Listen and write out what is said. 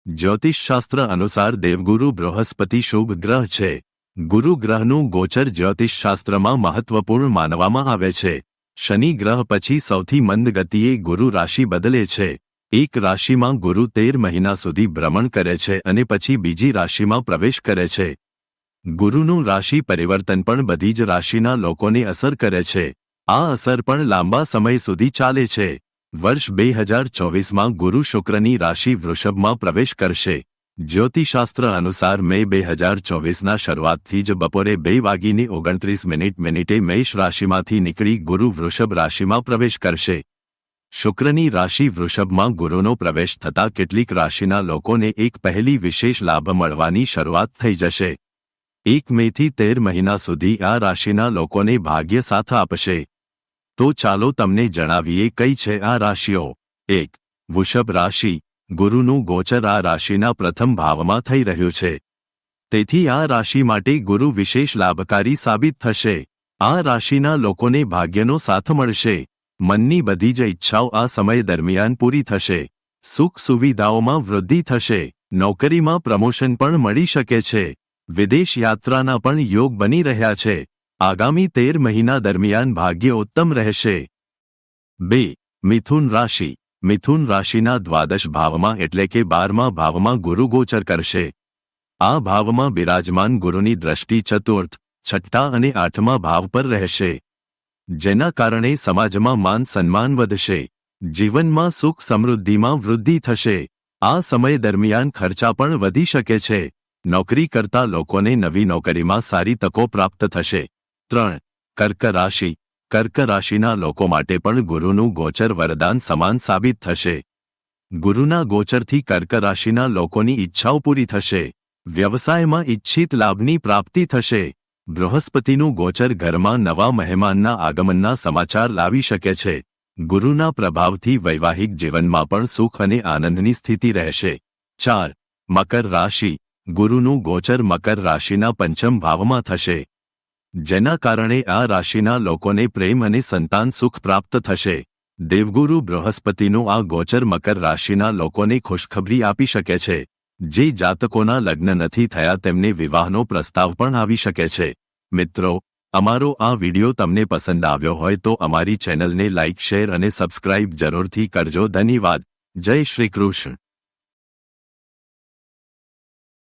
જ્યોતિષશાસ્ત્ર અનુસાર દેવગુરુ બૃહસ્પતિ શુભ ગ્રહ છે। ગુરુ ગ્રહનું ગોચર જ્યોતિષશાસ્ત્રમાં મહત્વપૂર્ણ માનવામાં આવે છે। શનિ ગ્રહ પછી સૌથી મંદ ગતિએ ગુરુ રાશિ બદલે છે। એક રાશિમાં ગુરુ 13 મહિના સુધી ભ્રમણ કરે છે અને પછી બીજી રાશિમાં પ્રવેશ કરે છે। ગુરુનું રાશિ પરિવર્તન પણ બધી જ રાશિના લોકોને અસર કરે છે। આ અસર પણ લાંબા સમય સુધી ચાલે છે। વર્ષ 2024માં ગુરુ શુક્રની રાશિ વૃષભમાં પ્રવેશ કરશે। જ્યોતિષશાસ્ત્ર અનુસાર મે 2024ના શરૂઆતથી જ બપોરે 2:29 મેષ રાશિમાંથી નીકળી ગુરુ વૃષભ રાશિમાં પ્રવેશ કરશે। શુક્રની રાશિ વૃષભમાં ગુરુનો પ્રવેશ થતાં કેટલીક રાશિના લોકોને એક પહેલી વિશેષ લાભ મળવાની શરૂઆત થઈ જશે। 1 મેથી 13 મહિના સુધી આ રાશિના લોકોને ભાગ્ય સાથ આપશે। તો ચાલો તમને જણાવીએ કઈ છે આ રાશિઓ। 1. વૃષભ રાશિ। ગુરુનું ગોચર આ રાશિના પ્રથમ ભાવમાં થઈ રહ્યું છે। તેથી આ રાશિ માટે ગુરુ વિશેષ લાભકારી સાબિત થશે। આ રાશિના લોકોને ભાગ્યનો સાથ મળશે। મનની બધી જ ઈચ્છાઓ આ સમય દરમિયાન પૂરી થશે। સુખ સુવિધાઓમાં વૃદ્ધિ થશે। નોકરીમાં પ્રમોશન પણ મળી શકે છે। વિદેશ યાત્રાના પણ યોગ બની રહ્યા છે। આગામી 13 મહિના દરમિયાન ભાગ્ય ઉત્તમ રહેશે। 2. મિથુન રાશિ। મિથુન રાશિના દ્વાદશ ભાવમાં એટલે કે 12મા ભાવમાં ગુરુ ગોચર કરશે। આ ભાવમાં બિરાજમાન ગુરુની દ્રષ્ટિ ચતુર્થ, છઠ્ઠા અને 8મા ભાવ પર રહેશે, જેના કારણે સમાજમાં માન સન્માન વધશે। જીવનમાં સુખ સમૃદ્ધિમાં વૃદ્ધિ થશે। આ સમય દરમિયાન ખર્ચા પણ વધી શકે છે। નોકરી કરતા લોકોને નવી નોકરીમાં સારી તકો પ્રાપ્ત થશે। 3. કર્ક રાશિ। કર્ક રાશિના લોકો માટે પણ ગુરુનું ગોચર વરદાન સમાન સાબિત થશે। ગુરુના ગોચરથી કર્ક રાશિના લોકોની ઈચ્છાઓ પૂરી થશે। વ્યવસાયમાં ઇચ્છિત લાભની પ્રાપ્તિ થશે। બૃહસ્પતિનું ગોચર ઘરમાં નવા મહેમાનના આગમનના સમાચાર લાવી શકે છે। ગુરુના પ્રભાવથી વૈવાહિક જીવનમાં પણ સુખ અને આનંદની સ્થિતિ રહેશે। 4. મકર રાશિ। ગુરુનું ગોચર મકર રાશિના પંચમ ભાવમાં થશે, જેના કારણે આ રાશિના લોકોને પ્રેમ અને સંતાન સુખ પ્રાપ્ત થશે। દેવગુરુ બૃહસ્પતિનું આ ગોચર મકર રાશિના લોકોને ખુશખબરી આપી શકે છે। જે જાતકોના લગ્ન નથી થયા તેમને વિવાહનો પ્રસ્તાવ પણ આવી શકે છે। મિત્રો, અમારો આ વિડિયો તમને પસંદ આવ્યો હોય તો અમારી ચેનલને લાઇક, શેર અને સબસ્ક્રાઇબ જરૂરથી કરજો। ધન્યવાદ। જય શ્રી કૃષ્ણ।